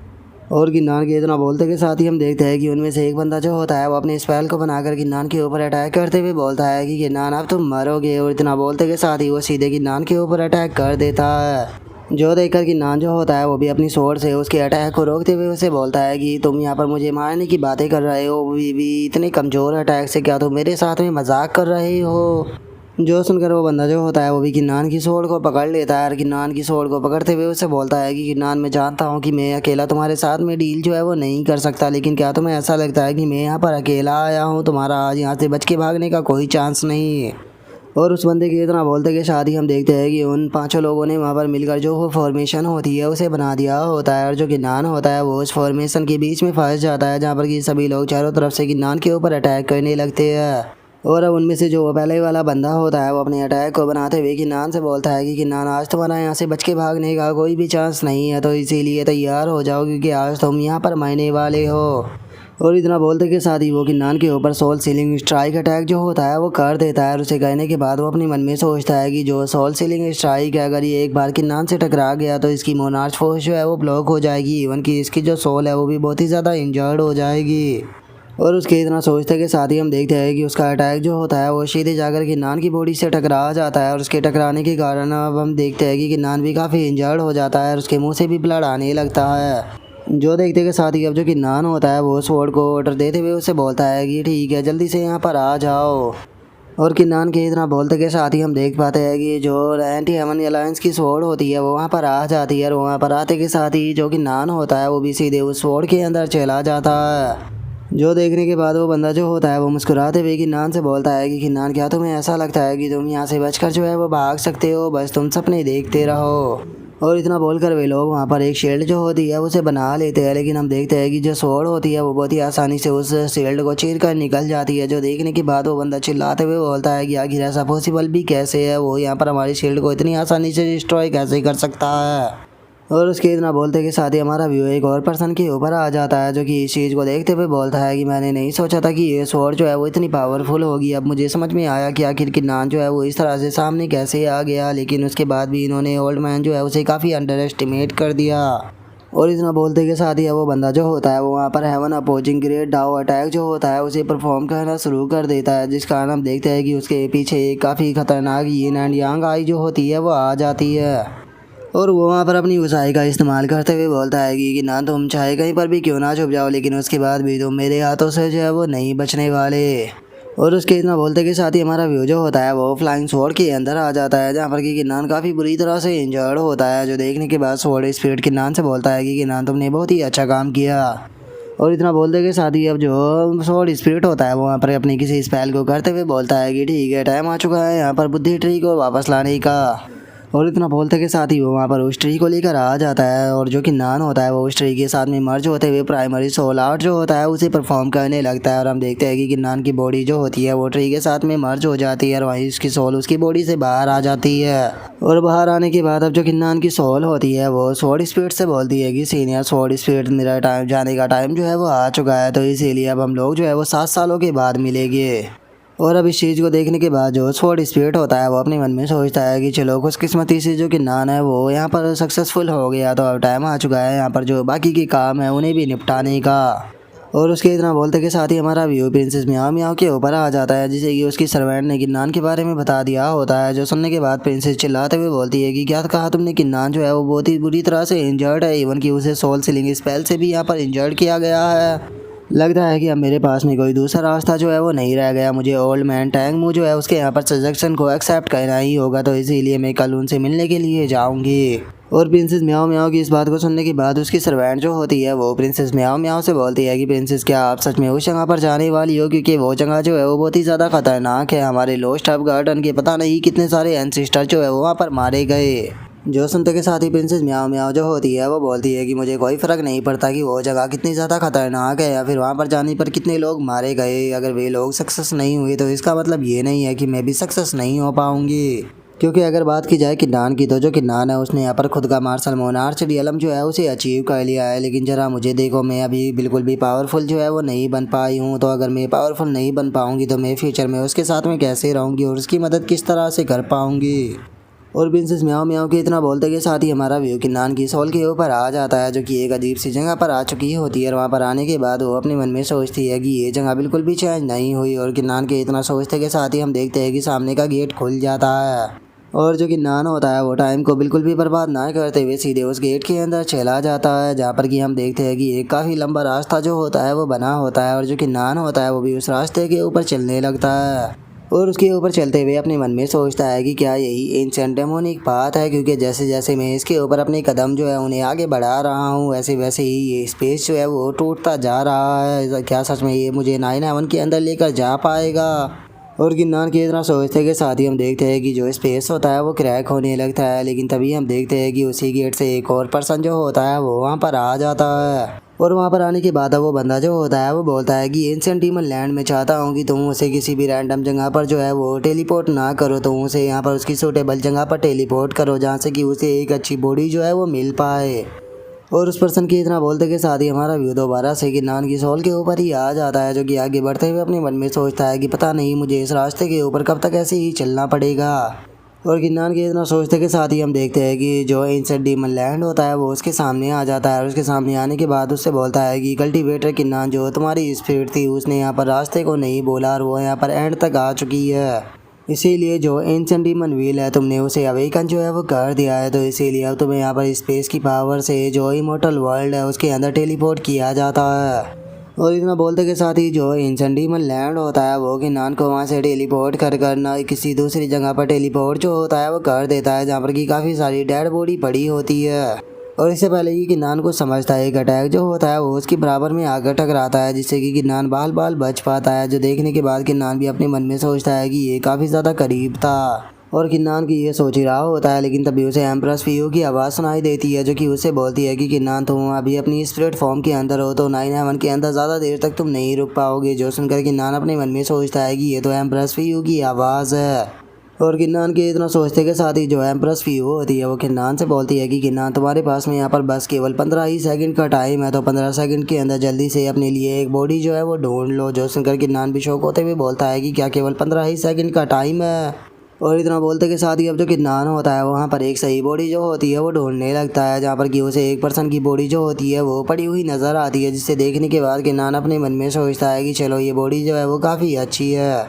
और किन्नान के इतना बोलते के साथ ही हम देखते हैं कि उनमें से एक बंदा जो होता है वो अपने स्पेल को बनाकर किन्नान के ऊपर अटैक करते हुए बोलता है कि किन्नान अब तुम मरोगे। और इतना बोलते के साथ ही वो सीधे किन्नान के ऊपर अटैक कर देता है। जो देखकर किन्नान जो होता है वो भी अपनी स्वॉर्ड से उसके अटैक को रोकते हुए उसे बोलता है कि तुम यहाँ पर मुझे मारने की बातें कर रहे हो, भी इतने कमज़ोर अटैक से, क्या तुम मेरे साथ में मजाक कर रहे हो। जो सुनकर वो बंदा जो होता है वो भी किन्नान की स्वॉर्ड को पकड़ लेता है और किन्नान की स्वॉर्ड को पकड़ते हुए उसे बोलता है कि किन्नान, मैं जानता हूँ कि मैं अकेला तुम्हारे साथ में डील जो है वो नहीं कर सकता, लेकिन क्या तुम्हें ऐसा लगता है कि मैं यहाँ पर अकेला आया हूँ? तुम्हारा आज यहाँ से बच के भागने का कोई चांस नहीं है। और उस बंदे के इतना बोलते कि शादी हम देखते हैं कि उन 5 लोगों ने वहाँ पर मिलकर जो वो फॉर्मेशन होती है उसे बना दिया होता है। और जो किन्नान होता है वो उस फॉर्मेशन के बीच में फंस जाता है, जहाँ पर कि सभी लोग चारों तरफ से किन्नान के ऊपर अटैक करने लगते हैं। और अब उनमें से जो पहले वाला बंदा होता है वो अपने अटैक को बनाते हुए किन्नान से बोलता है कि किन्नान, आज तुम्हारा यहाँ से बच के भागने का कोई भी चांस नहीं है, तो इसीलिए तैयार हो जाओ क्योंकि आज तुम यहाँ पर मरने वाले हो। और इतना बोलते के साथ ही वो किन्नान के ऊपर सोल सीलिंग स्ट्राइक अटैक जो होता है वो कर देता है। और उसे कहने के बाद वो अपने मन में सोचता है कि जो सोल सीलिंग स्ट्राइक है, अगर ये एक बार किन्नान से टकरा गया तो इसकी मोनार्च फोर्स जो है वो ब्लॉक हो जाएगी, इवन कि इसकी जो सोल है वो भी बहुत ही ज़्यादा इंजर्ड हो जाएगी। और उसके इतना सोचते के साथ ही हम देखते हैं कि उसका अटैक जो होता है वो सीधे जाकर किन्नान की बॉडी से टकरा जाता है। और उसके टकराने के कारण अब हम देखते हैं कि किन्नान भी काफ़ी इंजर्ड हो जाता है और उसके मुंह से भी ब्लड आने लगता है। जो देखते के साथ ही अब जो किन्नान होता है वो स्वॉर्ड को ऑर्डर देते हुए उसे बोलता है कि ठीक है, जल्दी से यहाँ पर आ जाओ। और किन्नान के इतना बोलते के साथ ही हम देख पाते हैं कि जो एंटी हेवन अलायंस की स्वॉर्ड होती है वो वहाँ पर आ जाती है। और वहाँ पर आते के साथ ही जो किन्नान होता है वो भी सीधे उस स्वॉर्ड के अंदर चला जाता है। जो देखने के बाद वो बंदा जो होता है वो मुस्कुराते हुए किन्नान से बोलता है कि किन्नान, क्या तुम्हें ऐसा लगता है कि तुम यहाँ से बचकर जो है वो भाग सकते हो? बस तुम सपने देखते रहो। और इतना बोलकर वे लोग वहाँ पर एक शील्ड जो होती है उसे बना लेते हैं, लेकिन हम देखते हैं कि जो स्वॉर्ड होती है वो बहुत ही आसानी से उस शील्ड को चीर कर निकल जाती है। जो देखने के बाद वो बंदा चिल्लाते हुए बोलता है कि आखिर ऐसा पॉसिबल भी कैसे है, वो यहाँ पर हमारी शील्ड को इतनी आसानी से डिस्ट्रॉय कैसे कर सकता है। और उसके इतना बोलते के साथ ही हमारा व्यू एक और पर्सन के ऊपर आ जाता है, जो कि इस चीज़ को देखते हुए बोलता है कि मैंने नहीं सोचा था कि ये स्वॉर्ड जो है वो इतनी पावरफुल होगी। अब मुझे समझ में आया कि आखिर किन्नान जो है वो इस तरह से सामने कैसे आ गया, लेकिन उसके बाद भी इन्होंने ओल्ड मैन जो है उसे काफ़ी अंडर एस्टिमेट कर दिया। और इतना बोलते के साथ ही वो बंदा जो होता है वो वहाँ पर heaven opposing great Dao attack जो होता है उसे परफॉर्म करना शुरू कर देता है, जिस कारण हम देखते हैं कि उसके पीछे एक काफ़ी खतरनाक यिन एंड यांग आई जो होती है वो आ जाती है। और वो वहाँ पर अपनी ऊंचाई का इस्तेमाल करते हुए बोलता है कि ना तुम चाहे कहीं पर भी क्यों ना छुप जाओ, लेकिन उसके बाद भी तुम मेरे हाथों से जो है वो नहीं बचने वाले। और उसके इतना बोलते के साथ ही हमारा व्यू जो होता है वो फ्लाइंग स्वॉर्ड के अंदर आ जाता है, जहाँ पर कि किन्नान काफ़ी बुरी तरह से इंजर्ड होता है। जो देखने के बाद स्वॉर्ड स्पिरिट किन्नान से बोलता है कि किन्नान, तुमने बहुत ही अच्छा काम किया। और इतना बोलते के साथ ही अब जो स्वॉर्ड स्पिरिट होता है वो वहाँ पर अपनी किसी स्पेल को करते हुए बोलता है कि ठीक है, टाइम आ चुका है यहाँ पर बुद्धि ट्री को वापस लाने का। और इतना बोलते के साथ ही वो वहाँ पर उस ट्री को लेकर आ जाता है। और जो किन्नान होता है वो उस ट्री के साथ में मर्ज होते हुए प्राइमरी सोल आर्ट जो होता है उसे परफॉर्म करने लगता है। और हम देखते हैं कि किन्नान की बॉडी जो होती है वो ट्री के साथ में मर्ज हो जाती है और वहीं उसकी सोल उसकी बॉडी से बाहर आ जाती है। और बाहर आने के बाद अब जो किन्नान की सोल होती है वो स्वॉर्ड स्पिरिट से बोलती है कि सीनियर स्वॉर्ड स्पिरिट, मेरा टाइम जाने का टाइम जो है वो आ चुका है, तो इसीलिए अब हम लोग जो है वो 7 सालों के बाद मिलेंगे। और अब इस चीज़ को देखने के बाद जो स्वॉर्ड स्पिरिट होता है वो अपने मन में सोचता है कि चलो खुशकिस्मती से जो किन्नान है वो यहाँ पर सक्सेसफुल हो गया, तो अब टाइम आ चुका है यहाँ पर जो बाकी के काम है उन्हें भी निपटाने का। और उसके इतना बोलते के साथ ही हमारा व्यू प्रिंसेस म्याओ म्याओ के ऊपर आ जाता है, जिसे कि उसकी सर्वेंट ने किन्नान के बारे में बता दिया होता है। जो सुनने के बाद प्रिंसेस चिल्लाते हुए बोलती है कि क्या कहा तुमने, किन्नान जो है वो बहुत ही बुरी तरह से इंजर्ड है, इवन कि उसे सोल सीलिंग स्पेल से भी यहाँ पर इंजर्ड किया गया है। लगता है कि अब मेरे पास में कोई दूसरा रास्ता जो है वो नहीं रह गया, मुझे ओल्ड मैन टैंग मू जो है उसके यहाँ पर सजेशन को एक्सेप्ट करना ही होगा, तो इसीलिए मैं कल उनसे मिलने के लिए जाऊंगी। और प्रिंसेस म्याओ म्याओ की इस बात को सुनने के बाद उसकी सर्वेंट जो होती है वो प्रिंसेस म्याओ म्याओ से बोलती है कि प्रिंसेस, क्या आप सच में उस जगह पर जाने वाली हो, क्योंकि वो जगह जो है वो बहुत ही ज़्यादा खतरनाक है। हमारे लोस्ट हब गार्डन के पता नहीं कितने सारे एंसेस्टर जो है वो वहाँ पर मारे गए। जो सुनते के साथ ही प्रिंसेस म्याओ म्याओ जो होती है वो बोलती है कि मुझे कोई फ़र्क नहीं पड़ता कि वो जगह कितनी ज़्यादा खतरनाक है या फिर वहाँ पर जाने पर कितने लोग मारे गए, अगर वे लोग सक्सेस नहीं हुए तो इसका मतलब ये नहीं है कि मैं भी सक्सेस नहीं हो पाऊँगी। क्योंकि अगर बात की जाए किन्नान की तो जो किन्नान है उसने यहाँ पर खुद का मार्शल मोनार्च रियलम जो है उसे अचीव कर लिया है, लेकिन ज़रा मुझे देखो मैं अभी बिल्कुल भी पावरफुल जो है वो नहीं बन पाई हूँ। तो अगर मैं पावरफुल नहीं बन पाऊँगी तो मैं फ्यूचर में उसके साथ में कैसे रहूँगी और उसकी मदद किस तरह से कर पाऊँगी। और प्रिंसेस म्याओ म्याओ के इतना बोलते के साथ ही हमारा व्यू किन्नान की सोल के ऊपर आ जाता है, जो कि एक अजीब सी जगह पर आ चुकी होती है। और वहाँ पर आने के बाद वो अपने मन में सोचती है कि ये जगह बिल्कुल भी चेंज नहीं हुई। और किन्नान के इतना सोचते के साथ ही हम देखते हैं कि सामने का गेट खुल जाता है और जो किन्नान होता है वो टाइम को बिल्कुल भी बर्बाद ना करते हुए सीधे उस गेट के अंदर चला जाता है, जहाँ पर कि हम देखते हैं कि एक काफ़ी लंबा रास्ता जो होता है वो बना होता है और जो किन्नान होता है वो भी उस रास्ते के ऊपर चलने लगता है। और उसके ऊपर चलते हुए अपने मन में सोचता है कि क्या यही एंशिएंट डेमोनिक पाथ है, क्योंकि जैसे जैसे मैं इसके ऊपर अपने कदम जो है उन्हें आगे बढ़ा रहा हूँ वैसे वैसे ही ये स्पेस जो है वो टूटता जा रहा है। क्या सच में ये मुझे 9/11 के अंदर लेकर जा पाएगा। और किन्नान की इतना सोचते के साथ ही हम देखते हैं कि जो स्पेस होता है वो क्रैक होने लगता है, लेकिन तभी हम देखते हैं कि उसी गेट से एक और पर्सन जो होता है वो वहाँ पर आ जाता है। और वहाँ पर आने के बाद वो बंदा जो होता है वो बोलता है कि एंशिएंट डीमन लैंड में चाहता हूँ कि तुम उसे किसी भी रैंडम जगह पर जो है वो टेलीपोर्ट ना करो, तो उसे यहाँ पर उसकी सूटेबल जगह पर टेलीपोर्ट करो जहाँ से कि उसे एक अच्छी बॉडी जो है वो मिल पाए। और उस पर्सन के इतना बोलते के साथ ही हमारा व्यू दोबारा से किन्नान की सोल के ऊपर ही आ जाता है, जो कि आगे बढ़ते हुए अपने मन में सोचता है कि पता नहीं मुझे इस रास्ते के ऊपर कब तक ऐसे ही चलना पड़ेगा। और किन्नान के इतना सोचते के साथ ही हम देखते हैं कि जो एंशिएंट डीमन लैंड होता है वो उसके सामने आ जाता है और उसके सामने आने के बाद उससे बोलता है कि कल्टीवेटर किन्नान जो तुम्हारी स्पीड थी उसने यहाँ पर रास्ते को नहीं बोला और वो यहाँ पर एंड तक आ चुकी है, इसीलिए जो एंशिएंट डीमन व्हील है तुमने उसे अवेकन जो है वो कर दिया है, तो इसीलिए अब तुम्हें यहाँ पर स्पेस की पावर से जो इमोर्टल वर्ल्ड है उसके अंदर टेलीपोर्ट किया जाता है। और इतना बोलते के साथ ही जो एंशिएंट डीमन लैंड होता है वो किन्नान को वहाँ से टेलीपोर्ट कर करना किसी दूसरी जगह पर टेलीपोर्ट जो होता है वो कर देता है, जहाँ पर कि काफ़ी सारी डेड बॉडी पड़ी होती है। और इससे पहले कि किन्नान को समझता है एक अटैक जो होता है वो उसके बराबर में आकर टकराता है, जिससे कि किन्नान बाल बाल बच पाता है, जो देखने के बाद किन्नान भी अपने मन में सोचता है कि ये काफ़ी ज़्यादा करीब था। और किन्नान की ये सोच ही रहा होता है, लेकिन तभी उसे एम्प्रेस फियो की आवाज़ सुनाई देती है, जो कि उसे बोलती है कि किन्नान तुम अभी अपनी स्पिरिट फॉर्म के अंदर हो, तो 9/11 के अंदर ज़्यादा देर तक तुम नहीं रुक पाओगे। जो सुनकर किन्नान अपने मन में सोचता है कि ये तो एम्प्रेस फियो की आवाज़ है। और किन्नान के इतना सोचते के साथ ही जो एम्प्रेस फियो होती है वो किन्नान से बोलती है कि किन्नान तुम्हारे पास में यहाँ पर बस केवल 15 ही सेकंड का टाइम है, तो 15 सेकंड के अंदर जल्दी से अपने लिए एक बॉडी जो है वो ढूंढ लो। जो सुनकर किन्नान भी शौक होते हुए बोलता है कि क्या केवल 15 ही सेकंड का टाइम है। और इतना बोलते के साथ ही अब जो किन्नान होता है वहाँ पर एक सही बॉडी जो होती है वो ढूंढने लगता है, जहाँ पर कि उसे एक पर्सन की बॉडी जो होती है वो पड़ी हुई नज़र आती है, जिससे देखने के बाद किन्नान अपने मन में सोचता है कि चलो ये बॉडी जो है वो काफ़ी अच्छी है,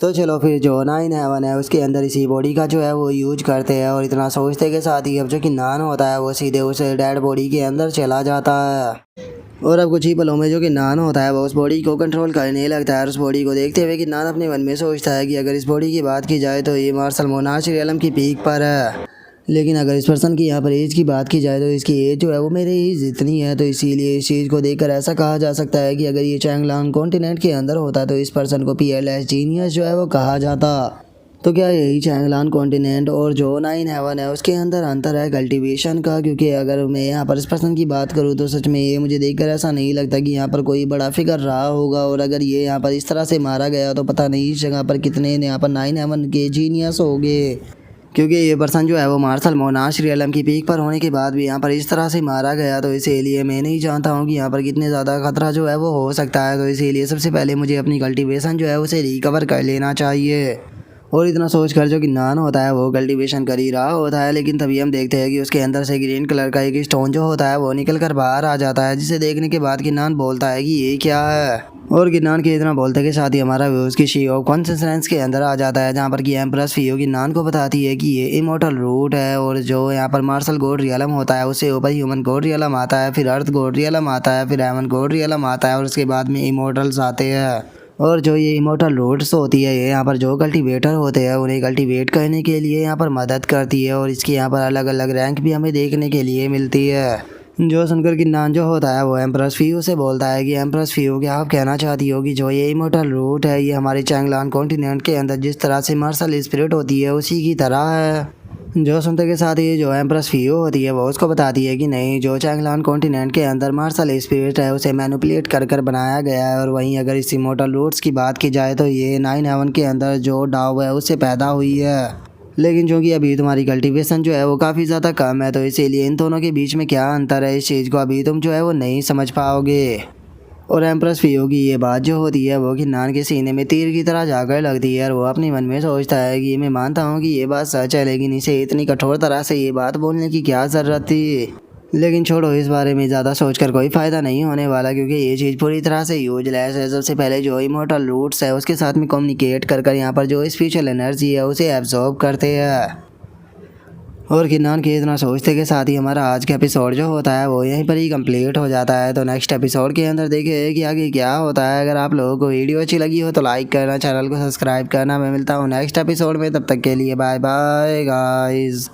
तो चलो फिर जो 9/11 है उसके अंदर इसी बॉडी का जो है वो यूज करते हैं। और इतना सोचते के साथ ही अब जो किन्नान होता है वो सीधे उस डेड बॉडी के अंदर चला जाता है। और अब कुछ ही पलों में जो किन्नान होता है वो उस बॉडी को कंट्रोल करने लगता है। और उस बॉडी को देखते हुए किन्नान अपने मन में सोचता है कि अगर इस बॉडी की बात की जाए तो ये मार्शल मोनार्च रियलम की पीक पर है, लेकिन अगर इस पर्सन की यहाँ पर एज की बात की जाए तो इसकी एज जो है वो मेरे एज जितनी है, तो इसीलिए इस चीज़ को देखकर ऐसा कहा जा सकता है कि अगर ये चैंगलांग कॉन्टिनेंट के अंदर होता तो इस पर्सन को पीएलएस जीनियस जो है वो कहा जाता। तो क्या यही चैंगलान कॉन्टिनेंट और जो 9/11 है उसके अंदर अंतर है कल्टीवेशन का? क्योंकि अगर मैं यहाँ पर इस पर्सन की बात करूँ तो सच में ये मुझे देखकर ऐसा नहीं लगता कि यहाँ पर कोई बड़ा फिगर रहा होगा, और अगर ये यहाँ पर इस तरह से मारा गया तो पता नहीं इस जगह पर कितने यहाँ पर 9/11 के जीनियस हो गए, क्योंकि ये पर्सन जो है वो मार्शल मोनार्च रियलम की पीक पर होने के बाद भी यहाँ पर इस तरह से मारा गया, तो इसीलिए मैं नहीं जानता हूँ कि यहाँ पर कितने ज़्यादा खतरा जो है वो हो सकता है। तो इसीलिए सबसे पहले मुझे अपनी कल्टीवेशन जो है उसे रिकवर कर लेना चाहिए। और इतना सोच कर जो किन्नान होता है वो कल्टीवेशन कर ही रहा होता है, लेकिन तभी हम देखते हैं कि उसके अंदर से ग्रीन कलर का एक स्टोन जो होता है वो निकल कर बाहर आ जाता है, जिसे देखने के बाद किन्नान बोलता है कि ये क्या है। और किन्नान के इतना बोलते के साथ ही हमारा व्यू उसकी शी ऑफ कॉन्सिस्टेंस के अंदर आ जाता है, जहाँ पर कि एम्प्रेस फियो किन्नान को बताती है कि ये इमोर्टल रूट है, और जो यहाँ पर मार्शल गॉड रियलम होता है उससे ऊपर ह्यूमन गॉड रियलम आता है, फिर अर्थ गॉड रियलम आता है, फिर हेवन गॉड रियलम आता है, और उसके बाद में इमोर्टल्स आते हैं। और जो ये इमोर्टल रूट्स होती है ये यहाँ पर जो कल्टीवेटर होते हैं उन्हें कल्टीवेट करने के लिए यहाँ पर मदद करती है, और इसकी यहाँ पर अलग अलग रैंक भी हमें देखने के लिए मिलती है। जो सुनकर किन्नान जो होता है वो एम्प्रेस फियो से बोलता है कि एम्प्रेस फियो क्या आप कहना चाहती हो कि जो ये इमोर्टल रूट है ये हमारे चैंगलान कॉन्टिनेंट के अंदर जिस तरह से मार्शल स्पिरिट होती है उसी की तरह है? जो सुनते के साथ ही जो एम्प्रेस फियो होती है वो उसको बताती है कि नहीं, जो चैंगलान कॉन्टिनेंट के अंदर मार्शल स्पिरिट है उसे मैनिपुलेट कर कर बनाया गया है। और वहीं अगर इस इमोर्टल रूट्स की बात की जाए तो ये 9 हेवन के अंदर जो डाव है उससे पैदा हुई है। लेकिन चूंकि अभी तुम्हारी कल्टीवेशन जो है वो काफ़ी ज़्यादा कम है, तो इसीलिए इन दोनों के बीच में क्या अंतर है इस चीज़ को अभी तुम जो है वो नहीं समझ पाओगे। और एम्प्रेस फियो की ये बात जो होती है वो किन्नान के सीने में तीर की तरह जाकर लगती है। और वो अपने मन में सोचता है कि मैं मानता हूँ कि ये बात सच है, लेकिन इसे इतनी कठोर तरह से ये बात बोलने की क्या ज़रूरत थी। लेकिन छोड़ो, इस बारे में ज़्यादा सोचकर कोई फ़ायदा नहीं होने वाला, क्योंकि ये चीज़ पूरी तरह से यूजलेस है। सबसे पहले जो इमोर्टल रूट्स है उसके साथ में कम्युनिकेट कर कर यहाँ पर जो स्पिरिचुअल एनर्जी है उसे एब्जॉर्ब करते हैं। और किन्नान के इतना सोचते के साथ ही हमारा आज का एपिसोड जो होता है वो यहीं पर ही कंप्लीट हो जाता है। तो नेक्स्ट एपिसोड के अंदर देखिए कि आगे क्या होता है। अगर आप लोगों को वीडियो अच्छी लगी हो तो लाइक करना, चैनल को सब्सक्राइब करना। मैं मिलता हूँ नेक्स्ट एपिसोड में, तब तक के लिए बाय बाय गाइस।